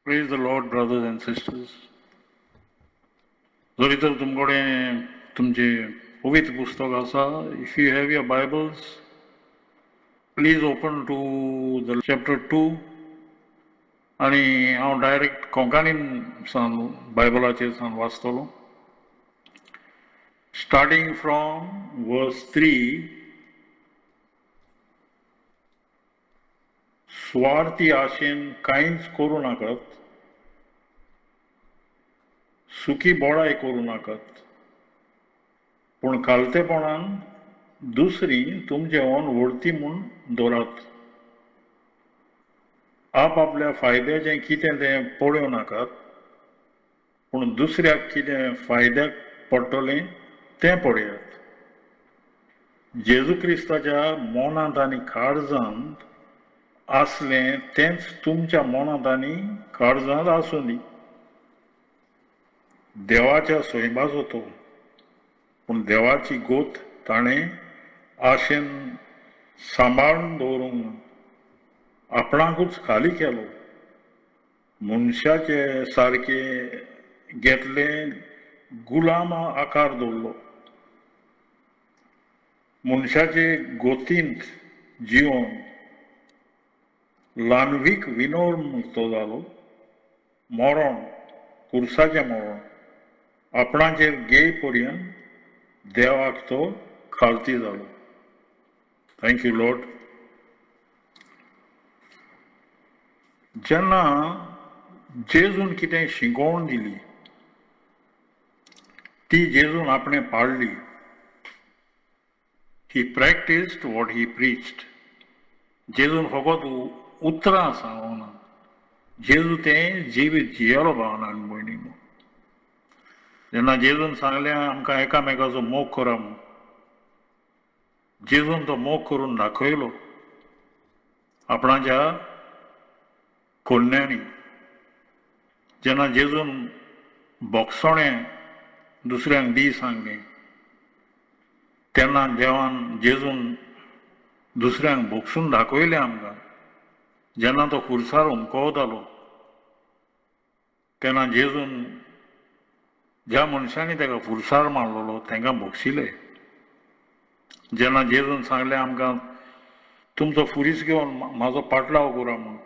Praise the Lord, brothers and sisters. जरी तर तुमकडे तुमचे पवित्र पुस्तक आसा, if you have your Bibles, please open to the chapter 2 आणि हांव डायरेक्ट कोंकणीन सान बायबलाचेर सान वाचतलो. Starting from verse 3, स्वार्थी आशेन कांयच करूं नाकात, सुखी बोळाय करूं नाकात, पूण कालतेपणान दुसरी तुमचे ओन व्हरती म्हूण दवरात. आपल्या फायद्याचें कितें तें पळोवं नाकात, पूण दुसऱ्याक कितें फायद्याक पडटलें तें पळयात. जेजू क्रिस्ताच्या मोनांत आनी काळजांत आसलें तेंच तुमच्या मोनांत आनी काळजांत आसूं दी. देवाच्या सोयबाचो तो, पूण देवाची गोत ताणें आशेन सांबाळून दवरूंक आपणाकूच खाली केलो. मनशाचे सारके घेतले गुलाम आकार दवरलो. मनशाचे गोतींत जिवन ल्हानवीक विनोद तो जालो. मरण, कुर्साचें मरण आपणाचेर घेय पर्यंत देवाक तो खालती जालो. Thank you Lord. जेन्ना जेजून कितें शिकोवण दिली ती जेजून आपणे पाळली. ही प्रॅक्टिस्ड वॉट ही प्रीच्ड. जेजून फकत उतरां सांगोना, जेजू तें जिवीत जियेलो भावना आनी भयणींनो. जेन्ना जेजून सांगलें आमकां एकामेकाचो मोग करा म्हूण, जेजून तो मोग करून दाखयलो आपणाच्या कोन्यांनी. जेन्ना जेजून बोगसोणें दुसऱ्यांक दी सांगलें तेन्ना देवान जेजून दुसऱ्यांक बोगसून दाखयलें आमकां. जेन्ना तो खुर्सार हुमकोवतालो तेन्ना जेजून ज्या मनशांनी ताका खुर्सार मारलेलो तांकां बोगशिलें. जेन्ना जेजून सांगलें आमकां तुमचो फुरीस घेवन म्हाजो पाटलाव करा म्हूण,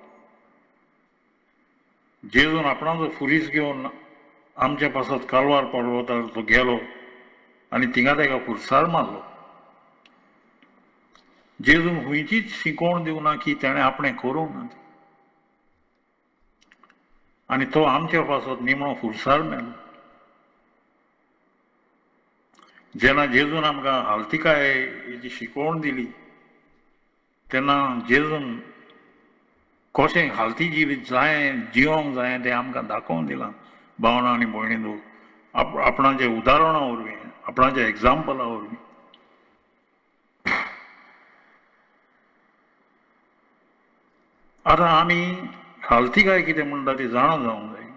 जेजून आपणाचो फुरीस घेवन आमच्या पासत कालवार पर्वतार तो गेलो आनी थिंगा ताका खुर्सार मारलो. जेजून खंयचीच शिकोवण दिवना की तेणें आपणें करूंक ना, आनी तो आमच्या पासत निमणो खुर्सार मेलो. जेन्ना जेजून आमकां हालतिकायेची शिकोवण दिली तेन्ना जेजून कशें हालती जिवीत जाय जिवंक जाय तें आमकां दाखोवन दिलां. भावना आनी भयणींनो, आपणाच्या उदाहरणा वरवीं, आपणाच्या एग्जाम्पला वरवीं. आतां आमी हालतिकाय कितें म्हणटा ती जाणा जावंक जाय.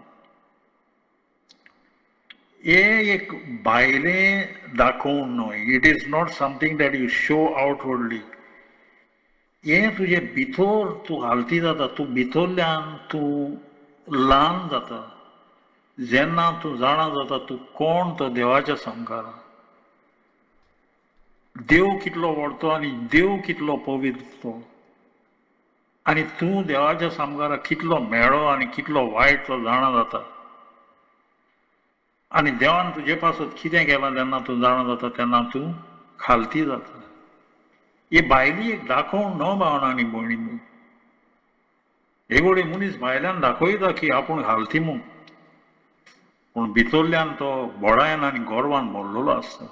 हे एक भायलें दाखोवन न्हय. It is not something that you show outwardly. हें तुजें भितर तूं हालती जाता, तूं भितरल्यान तूं ल्हान जाता. जेन्ना तूं जाणा जाता तूं कोण तो देवाच्या संकारान, देव कितलो व्हडतो आनी देव कितलो पवित्र तो, आनी तूं देवाच्या संकाराक कितलो मेळो आनी कितलो वायट तो जाणा जाता. आनी देवान तुजे पासत कितें केलां जेन्ना तूं जाणा जाता तेन्ना तूं खालती जाता. हे भायली एक दाखोवण न्हय भावना आनी भयणींनो. हे घोडी मनीस भायल्यान दाखयता की आपूण हालती म्हूण, पूण भितरल्यान तो बोडायन आनी गोरवान भरलेलो आसता.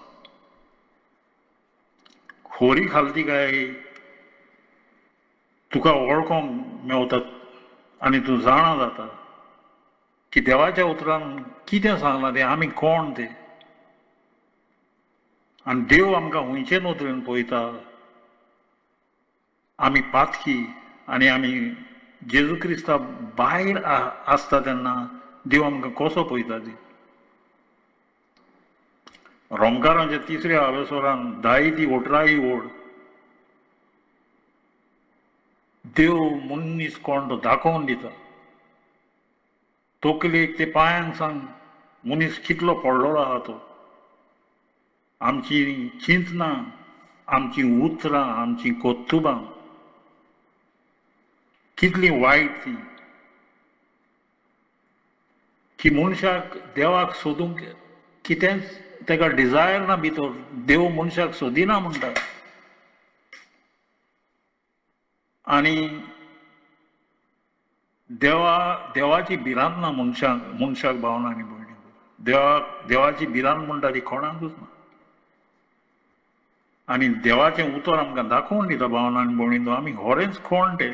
खोरी खालतिकाय तुका वळखोंक मेवतात आनी तूं जाणा जाता की देवाच्या उतरान कितें सांगलां तें, आमी कोण तें, आनी देव आमकां खंयचे नदरेन पळयता. आमी पातकी आनी आमी जेजू क्रिस्ता भायर आसता तेन्ना देव आमकां कसो पळयता ती. रोमकारांच्या 3ऱ्या हावेसोरान 10 ती 18 ओळ देव मनीस कोण तो दाखोवन दिता. तकलेक ते पांयांक सांग मनीस कितलो पडलेलो आहा तो. आमची चिंतनां, आमची उतरां, आमची कोत्तुबां कितली वायट ती, की मनशाक देवाक सोदूंक कितेंच तेका डिजायर ना भितर. देव मनशाक सोदिना म्हणटा. आनी देवाची भिरांत ना मनशाक भावनांनी भयणी. देवाची भिरांत म्हणटा ती कोणाकूच ना. आनी देवाचें उतर आमकां दाखोवन दिता भावनांनी भयणींनो. आमी खरेंच कोण ते.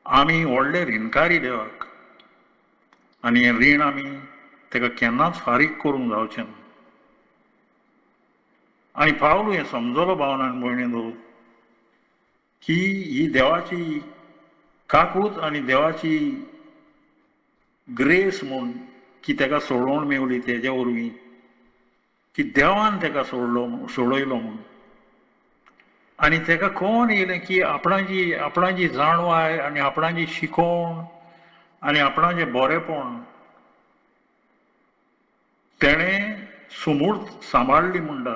आमी व्हडले रिणकारी देवाक. आनी हें रीण आमी तेका केन्नाच फारीक करूंक जावचें ना. आनी पावलू हें समजलो भावनांनी भयणींनो की ही देवाची काकूट आनी देवाची ग्रेस म्हूण की तेका सोडवण मेवली तेजे वरवीं, की देवान तेका सोडयलो म्हूण. आनी तेका कळोन येयलें की आपणाची जाणवाय आनी आपणाची शिकोवण आनी आपणाचें बरेपण तेणें सुमूर्त सांबाळली म्हणटा.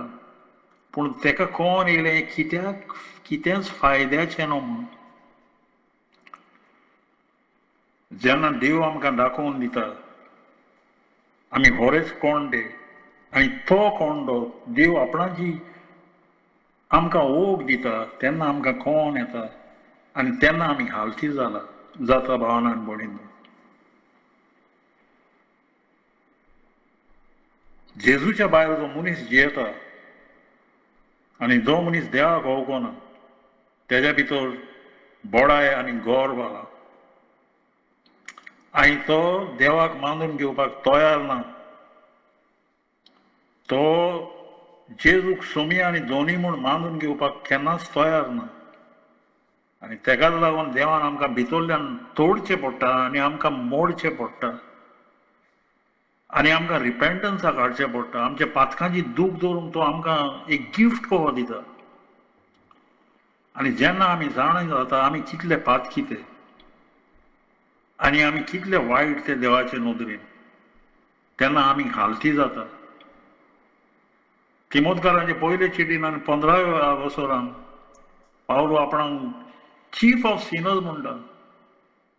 पूण तेका कळोन येयलें कित्याक कितेंच फायद्याचें न्हू म्हूण. जेन्ना देव आमकां दाखोवन दिता आमी खरेंच कोण ते, आनी तो कोंडो देव आपणाची आमकां ओग दिता तेन्ना आमकां कळोन येता. आनी तेन्ना आमी हालती जाता भावनांनी भयणींनो. जेजूच्या भायर जो मनीस जियेता आनी जो मनीस देवाक वळखना तेज्या भितर बोडाय आनी गर्व आहा. आनी तो देवाक मानून घेवपाक तयार ना. तो जेजूक सोमी आनी दोनी म्हूण मानून घेवपाक केन्नाच तयार ना. आनी तेकाच लागून देवान आमकां भितरल्यान तोडचें पडटा आनी आमकां मोडचें पडटा. आनी आमकां रिपेंटन्साक हाडचें पडटा. आमच्या पातकांची दूख धरून तो आमकां एक गिफ्ट कहो दिता. आनी जेन्ना आमी जाण जाता आमी कितले पातकी ते आनी आमी कितले वायट ते देवाचे नदरेन, तेन्ना आमी हालती जाता. तिमोथकाराचे पयले चिटीन आनी 15व्या वसोरान पावलो आपणाक चीफ ऑफ सिनर्स म्हणटा.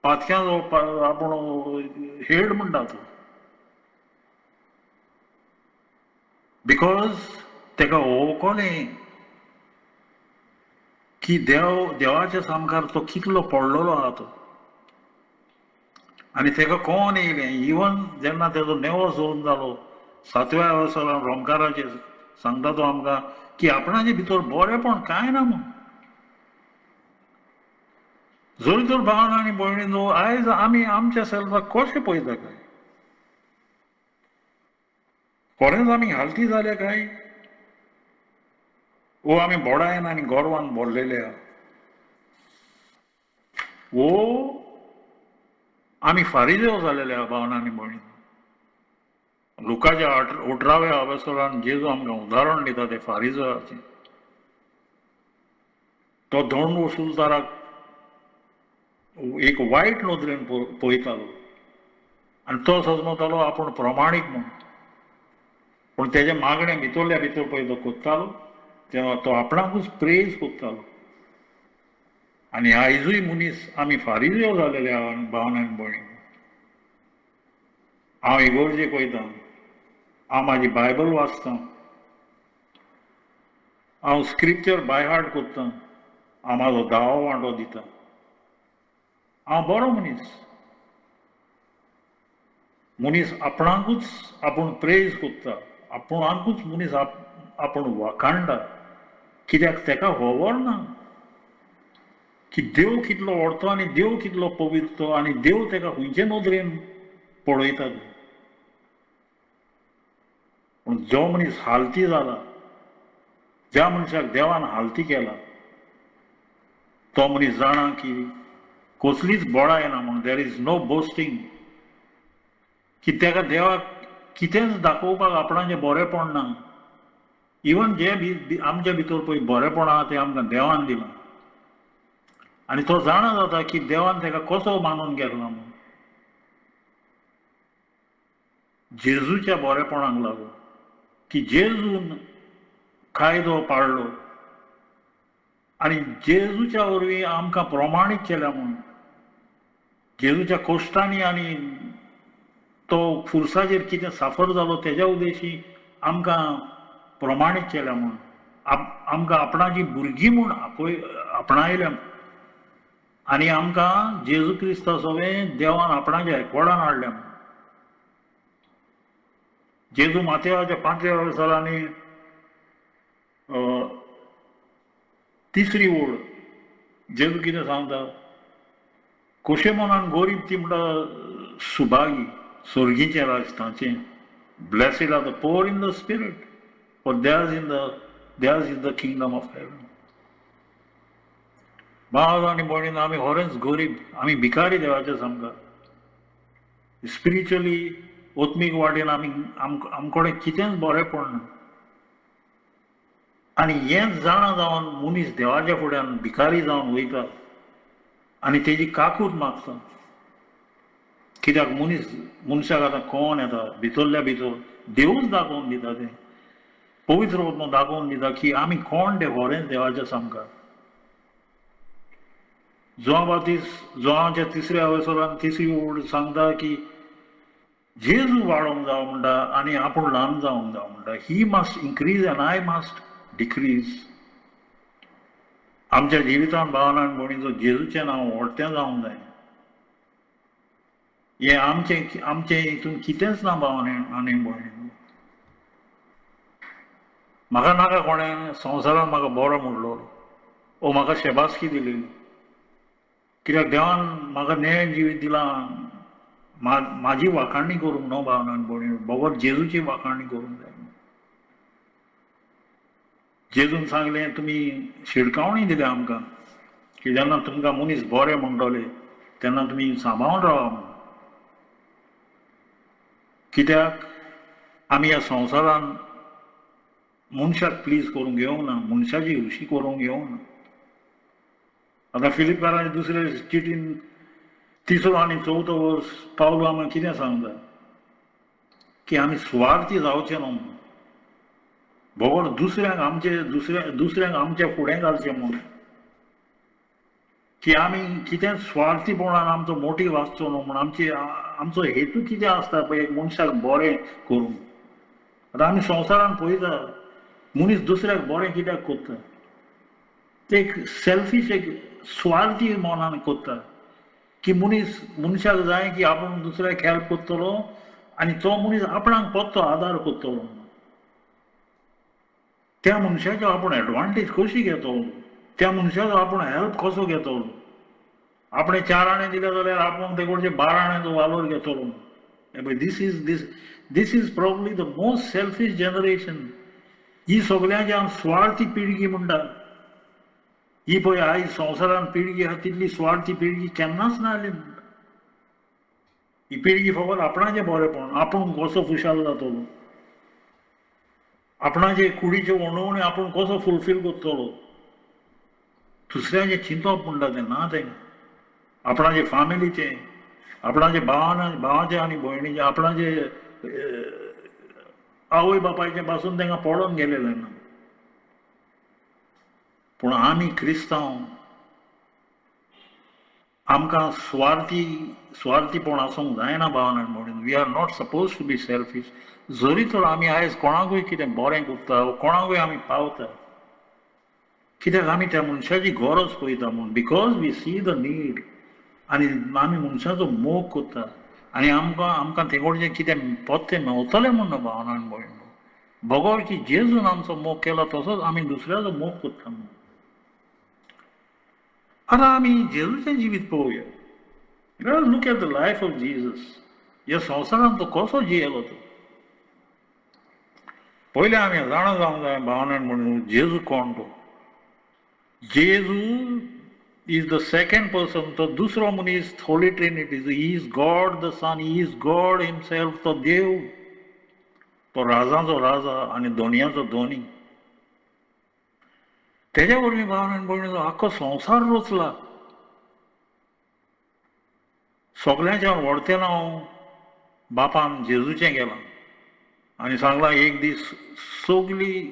पातक्यांचो आपूण हेड म्हणटा तो. बिकॉज तेका वळखलें की देवाच्या सामकार तो कितलो पडलेलो आहा तो. आनी तेका कळोन येयलें इवन जेन्ना तेजो नेवो जोडून जालो 7व्या वसोरान रोमकाराचेर सांगता तो आमकां की आपणाचे भितर बरेपण कांय ना म्हूण. जरी तर भावन आनी भयणींनो आयज आमी आमच्या सेल्फाक कशें पळयता काय? खरेंच आमी हालती जाले काय? वो आमी बोडायन आनी गोरवान भरलेले आहा? वो आमी फारिजेव जालेले आहा भावन आनी भयणींनो? लुकाच्या 18व्या वसोरान जेजू आमकां उदाहरण दिता ते फारिजेवाचें. तो धोंड वसुलदाराक एक वायट नदरेन पळयतालो आनी तो समजतालो आपूण प्रमाणीक म्हूण. पूण तेजे मागणें भितरल्या भितर पळय तो कोत्तालो तेन्ना तो आपणाकूच प्रेज कोत्तालो. आनी आयजूय मनीस आमी फारिजेव जालेले आहा भावन आनी भयणींनो. हांव इगोर्जेक वयतां, हांव म्हाजी बायबल वाचतां, हांव स्क्रिप्चर बाय हार्ट कोत्तां, हांव म्हाजो दावो वांटो दितां. हांव बरो मनीस आपणाकूच आपूण प्रेज कोत्ता, आपुणाकूच मनीस आपूण वाखाणटा. कित्याक तेका खबर ना की देव कितलो व्हडतो आनी देव कितलो पवित्र आनी देव तेका खंयचे नदरेन पळयता. पूण जो मनीस हालती जाला, ज्या मनशाक देवान हालती केला, तो मनीस जाणा की कसलीच बोडाय ना म्हूण. There is no boasting. की तेका देवाक कितेंच दाखोवपाक आपणाचें बरेपण ना. इवन जे आमच्या भितर पळय बरेपण आहा तें आमकां देवान दिलां. आनी तो जाणा जाता की देवान ताका कसो मानून गेलो म्हणून. जेजूच्या बरेपणाक लागून की जेजून कायदो पाळलो आनी जेजूच्या वरवीं आमकां प्रमाणीत केल्या म्हणून. जेजूच्या कोश्टांनी आनी तो खुर्साचेर कितें साफर जालो तेज्या उद्देशी आमकां प्रमाणीत केल्या म्हणून. आमकां आपणाची भुरगीं म्हूण आपणायल्या आनी आमकां जेजू क्रिस्ता सगळें देवान आपणाच्या एकवटान हाडल्या म्हणून. जेजू मातेवाच्या 5व्या वर्सांनी तिसरी ओळ जेजू कितें सांगता, कशे मनान गोरीब ती म्हणटा सुभागी स्वर्गीचे राजताचे. Blessed are the poor in the spirit for theirs is the kingdom of heaven. भाव आनी भयणीन आमी खरेंच गरीब, आमी भिकारी देवाचे सामका. स्पिरिच्युअली ओत्मीक वाटेन आमकडे कितेंच बरें पडना. आनी हेंच जाणा जावन मनीस देवाच्या फुड्यान भिकारी जावन वयता आनी तेजी काकूट मागता. कित्याक मनशाक आतां कोण येता भितरल्या भितर देवूच दाखोवन दिता. तें पवित्र आत्मा दाखोवन दिता की आमी कोण ते खरेंच देवाचे सामका. जोआच्या 3ऱ्या वर्सांत तिसरी ओळ सांगता की जेजू वाडोवंक जावो म्हणटा आनी आपूण ल्हान जावंक जावो म्हणटा. He must increase end I must decrease. आमच्या जिवितांत भावनान भयणीचो जेजूचें नांव व्हडटें जावंक जाय. हें आमचें हितून कितेंच ना भावने आनी भयणी. म्हाका नाका कोणें संवसारान म्हाका बरो म्हणलो ओ म्हाका शेबासकी दिली. कित्याक देवान म्हाका नेण जिवीत दिलां. म्हाजी वाखाणणी करूंक न्हू भावनान भयणी, भगत जेजूची वाखाणणी करूंक जाय. जेजून सांगलें तुमी शिडकावणी दिल्या आमकां की जेन्ना तुमकां मनीस बरें म्हणटले तेन्ना तुमी सांबाळून रावा म्हणून. कित्याक आमी ह्या संवसारान मनशाक प्लीज करूंक येवंक ना, मनशाची हुशी करूंक येवंक ना. आतां फिलिपकारांच्या 2ऱ्या चिटीन 3रो आनी 4थो वर्स पावलो आमकां कितें सांगता की आमी स्वार्थी जावचे न्हू म्हणून. भगत दुसऱ्यांक आमच्या फुडें घालचें म्हणून. की आमी कितें स्वार्थीपणान आमचो मोटीव आसचो न्हू म्हणून. आमचो हेतू कितें आसता पळय एक मनशाक बरें करूंक. आतां आमी संवसारान पळयता मनीस दुसऱ्याक बरें कित्याक कोत्ता. ते एक सेल्फीश एक स्वार्थी मनान कोत्ता की मनशाक जाय की आपूण दुसऱ्याक हेल्प कोत्तलो आनी तो मनीस आपणाक परतो आदार कोत्तलो. त्या मनशाचो आपूण एडवांटेज कशी घेतलो, त्या मनशाचो आपूण हेल्प कसो घेतलो. आपणे 4 आणे दिले जाल्यार आपूण ते कडचे 12 आण्याचो वालोर घेतलो. This is probably the most selfish generation. ही सगळ्यांच्या स्वार्थी पिळगी म्हणटा. ही पळय आयज संवसारान पिळगी आहा तितली स्वार्थी पिळगी केन्नाच ना जाली म्हणटा. ही पिळगी फकत आपणाचें बरेंपण, आपूण कसो खुशाल जातलो, आपणाचे कुडीच्यो उणवण्यो आपूण कसो फुलफील करतलो. दुसऱ्याचें चिंतप म्हणटा तें ना. तें आपणाचे फॅमिलीचें, आपणाचे भावाचें आनी भयणीचें, आपणाचे आवय बापायचें पासून तांकां पडोन गेलेलें ना. पूण आमी क्रिस्तांव आमकां स्वार्थीपण आसूंक जायना भावनान म्हणून. We are not suppose to be selfish. जरी तर आमी आयज कोणाकूय कितें बरें करता कोणाकूय आमी पावता कित्याक आमी त्या मनशाची गरज पळयता म्हणून. Because we see the need आनी आमी मनशाचो मोग करता आनी आमकां ते कडचें कितें पत्तें मेवतलें म्हणून भावनान भयण. भगवत की जेजून आमचो मोग केला तसोच आमी दुसऱ्याचो मोग करता म्हणून. आतां आमी जेजूचें जिवीत पळोवया. Look at the life of Jesus. ह्या संवसारान तो कसो जियेलो तो. पयलें आमी जाणा जावंक जाय भावनान म्हणून जेजू कोण तो. जेजू is the second person. तो दुसरो मनीस Holy Trinity. He is God the son. He is God himself. तो देव, तो राजाचो राजा आनी दोनयाचो दोनी. तेज्या वरवीं भावनान भयणीचो आख्खो संवसार रचला. सगळ्यांच्या व्हडतें नांव बापान जेजूचें गेलां आनी सांगलां एक दीस सगलीं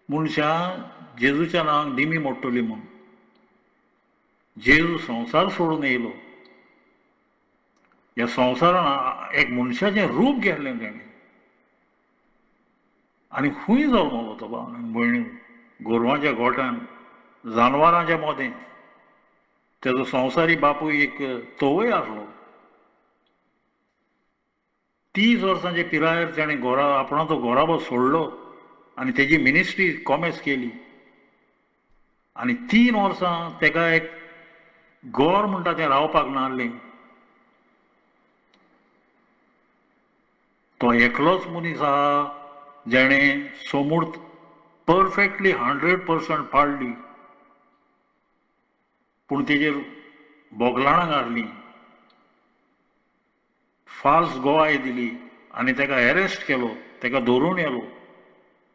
मनशां जेजूच्या नांवाक दिमी मोडटलीं म्हूण. जेजू संवसार सोडून येयलो. ह्या संवसारान एक मनशाचें रूप घेतलें तेणें आनी खूंय जल्मलो तो भावनान भयणीन, गोरवांच्या गोठान, जानवरांच्या मोदें. तेजो संवसारी बापूय एक तोवूय आसलो. 30 वर्सांचे पिरायेर ताणें आपणाचो घोराबो सोडलो आनी तेजी मिनिस्ट्री कॉमेस केली. आनी 3 वर्सां तेका एक घर म्हणटा तें रावपाक नासलें. तो एकलोच मनीस आहा जेणें समूर परफेक्टली 100% पाळ्ळी, पूण तेजेर बोगलाणां घातलीं, फाल्स गोवाय दिली आनी तेका एरेस्ट केलो, तेका धरून येलो.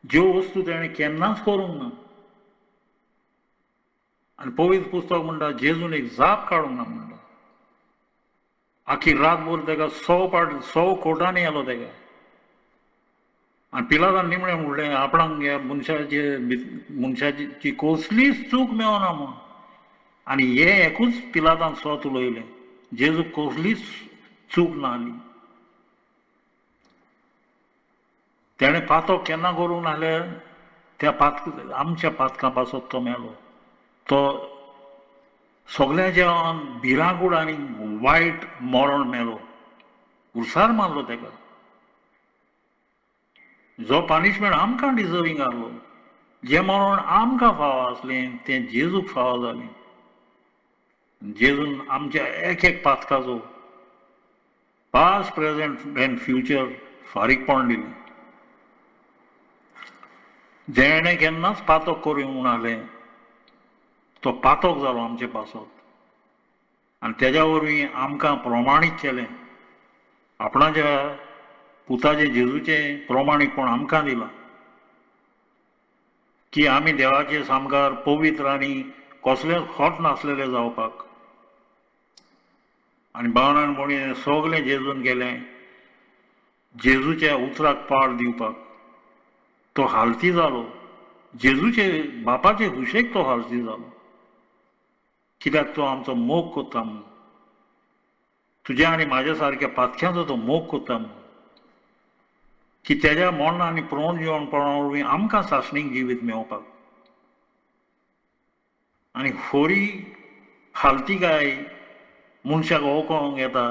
ज्यो वस्तू तेणें केन्नाच करूंक ना. आनी पवित्र पुस्तक म्हणटा जेजून एक जाप काडूंक ना म्हणटा. आखी रातभर तेका 100 कोर्टांनी येलो तेका. आनी पिलातान निमणें म्हणलें आपणाक ह्या मनशाची कसलीच चूक मेळना म्हूण. आनी हे एकूच पिलातान स्वत उलयलें, जेजू कसलीच चूक नाहली. तेणें पातक केन्ना करूंक नासल्यार त्या आमच्या पातकां पासत तो मेलो. तो सगळ्यांच्या भिरांकूळ आनी वायट मरण मेलो. उसार मारलो तेका. जो पनिशमेंट आमकां डिजर्विंग आहलो, जें मरण आमकां फावो आसलें तें जेजूक फावो जालें. जेजून आमच्या एक एक पातकाचो पास्ट, प्रेझेंट एंड फ्युचर फारीकपण दिलें. जेणें केन्नाच पातक करूंक नासलें तो पातक जालो आमचे पासत. आनी तेज्या वरवीं आमकां प्रमाणीत केलें. आपणाच्या पुताचें जेजूचें प्रमाणीकपण आमकां दिलां की आमी देवाचे सामकार पवित्र आनी कसलेच खोट नासलेले जावपाक. आनी भावनान म्हणलें सगलें जेजून केलें जेजूच्या उतराक पाड दिवपाक. तो हालती जालो. जेजूचे बापाचे कुशेक तो हालती जालो. कित्याक तो आमचो मोग कोत्ता म्हूण. तुज्या आनी म्हाज्या सारक्या पातक्यांचो तो मोग कोत्ता म्हूण. की तेज्या मरण आनी पुरोन जिवणपणा वरवीं आमकां सासणीक जिवीत मेळपाक. आनी खोरी हालतीकाय मनशाक हो कळोंक येता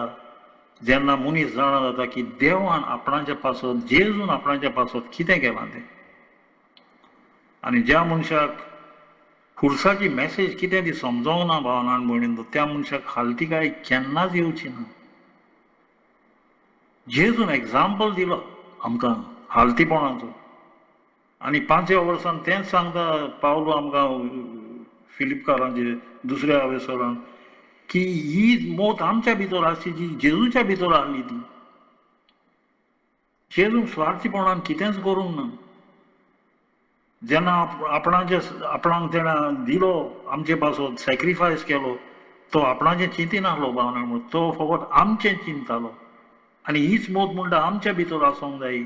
जेन्ना मनीस जाणा जाता की देवान आपणाच्या पासत, जेजून आपणाच्या पासत कितें केलां तें. आनी ज्या मनशाक खुर्साची मॅसेज कितें ती समजोंक ना भावनान भयणींनो, त्या मनशाक हालतीकाय केन्नाच येवची ना. जेजून एग्जाम्पल दिलो आमकां हालतीपणाचो. आनी 5व्या वर्सान तेंच सांगता पावलो आमकां फिलिपकारांचे 2ऱ्या अवेसरान की ही मोत आमच्या भितर आसची जी जेजूच्या भितर आहली ती. जेजून स्वार्थीपणान कितेंच करूंक ना. जेन्ना आपणाक तेणें दिलो आमचे पासत सॅक्रिफायस केलो, तो आपणाचें चिंती नासलो भावना म्हणून, तो फकत आमचें चिंततालो. आनी हीच मोत म्हणटा आमच्या भितर आसूंक जायी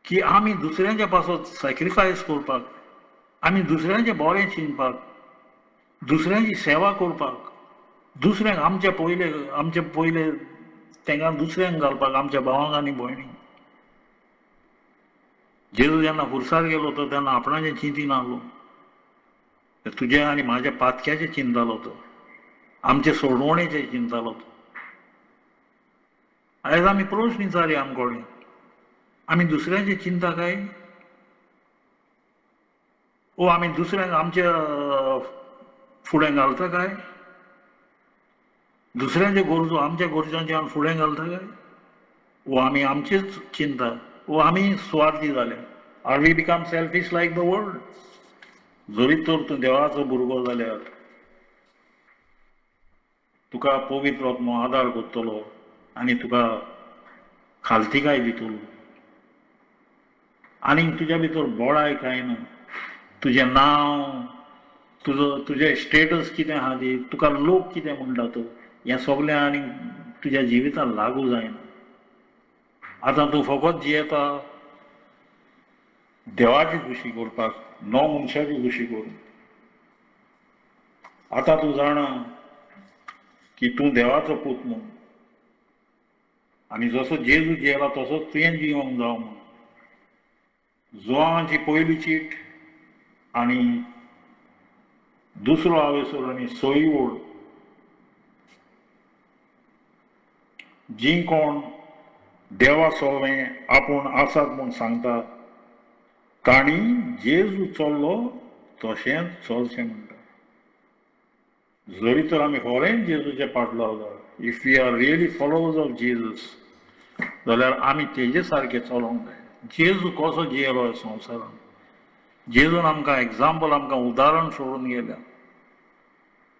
की आमी दुसऱ्यांच्या पासत सॅक्रिफायस करपाक, आमी दुसऱ्यांचें बरें चिंतपाक, दुसऱ्यांची सेवा करपाक, दुसऱ्यांक आमचे पयले तेंगा दुसऱ्यांक घालपाक आमच्या भावांक आनी भयणींक. जेजू जेन्ना खुर्सार गेलो तो तेन्ना आपणाचें चिंती नासलो. तुज्या आनी म्हाज्या पातक्याचें चिंततालो तो. आमचे सोडवणेचें चिंततालो तो. आयज आमी प्रश्न विचारया आमकोडें, आमी दुसऱ्यांचें चिंता काय? वो आमी दुसऱ्यांक आमच्या फुडें घालता काय? दुसऱ्यांच्यो गरजो आमच्या गरजांच्या फुडें घालता काय? वो आमी आमचीच चिंता? वो आमी स्वार्थी जाले? Are we become selfish like the world? जरी तर तूं देवाचो भुरगो जाल्यार तुका पवित्र आत्मो आदार करतलो आनी तुका खालतीकाय दितलो. आनीक तुज्या भितर बोळाय कांय ना. तुजें नांव, तुजें स्टेटस कितें आहा ती, तुका लोक कितें म्हणटा तो, हें सगलें आनी तुज्या जिवितांत लागू जायना. आतां तूं फकत जियेता देवाची खुशी करपाक, नो मनशाची खुशी करून. आतां तूं जाणा की तूं देवाचो पूत म्हणून, आनी जसो जेजू जियेला तसोच तुवें जिवंक जाय म्हणून. जुवांवाची पयली चीट आनी दुसरो आवेसूर आनी सोयी ओळ, जी कोण देवा सोवें आपूण आसात म्हूण सांगता तांणी जेजू चल्लो तशेंच चलचें म्हणटा. जरी तर आमी खरेंच जेजूचे पाटलाव, if we are really followers of Jesus, जाल्यार आमी तेजे सारके चलोंक जाय. जेजू कसो जियेलो ह्या संवसारान, जेजून आमकां एग्जाम्पल, आमकां उदाहरण सोडून गेल्या.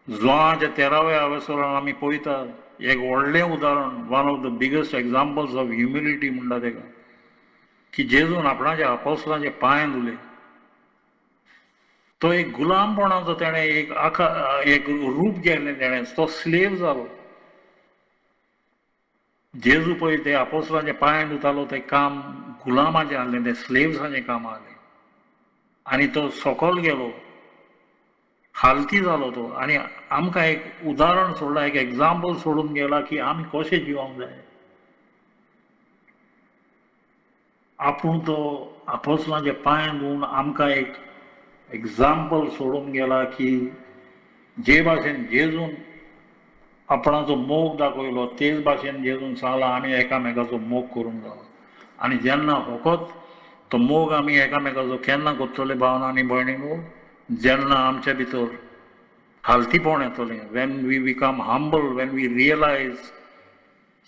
जुवांच्या 13व्या आवेसरान आमी पळयता एक व्हडलें उदाहरण, one of the biggest examples of humility म्हणटा तेका, की जेजून आपणाच्या अपोस्तलांचे पांय धुले. तो एक गुलामपणाचो तेणें एक रूप घेतलें, तेणें तो स्लेव जालो. जेजू पळय ते अपोस्तलांचे पांय धुतालो तें काम गुलामाचें आहलें, तें स्लेव्साचें काम आहलें. आनी तो सकयल गेलो, हालती जालो तो, आनी आमकां एक उदाहरण सोडलां, एक एग्जाम्पल सोडून गेला की आमी कशें जिवंक जाय. आपूण तो अपोस्तलांचे पांय धुवन आमकां एक एग्जाम्पल सोडून गेला की जे भाशेन जेजून आपणाचो मोग दाखयलो तेच भाशेन जेजून सांगलां आमी एकामेकाचो मोग करूंक जाय. आनी जेन्ना फकत तो मोग आमी एकामेकाचो केन्ना करतले भावनांनी भयणीनो, जेन्ना आमचे भितर हालतीपण येतलें, when we become humble, when we realise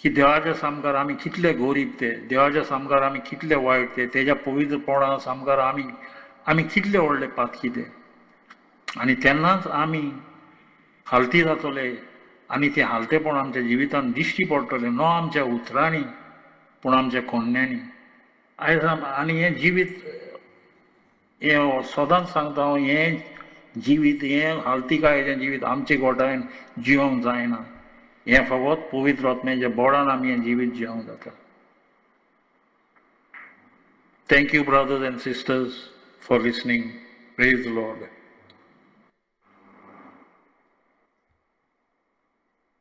की देवाच्या सामकार आमी कितले गरीब ते, देवाच्या सामकार आमी कितले वायट ते, तेज्या पवित्रपणा सामकार आमी कितले व्हडले पातकी ते. आनी तेन्नाच आमी हालती जातले, आनी ते हालतेपण आमच्या जिवितांत दिश्टी पडटलें, नो आमच्या उतरांनी पूण आमच्या कोन्यांनी. आयज आनी हें जिवीत, हें सदांच सांगता हांव, हें जिवीत, हें हालतिकायेचें जिवीत आमचे गोठायन जिवंक जायना. हें फकत पवित्र आत्म्याच्या बोडान आमी हें जिवीत जिवंक जाता. Thank you, brothers and sisters, for listening. Praise the Lord.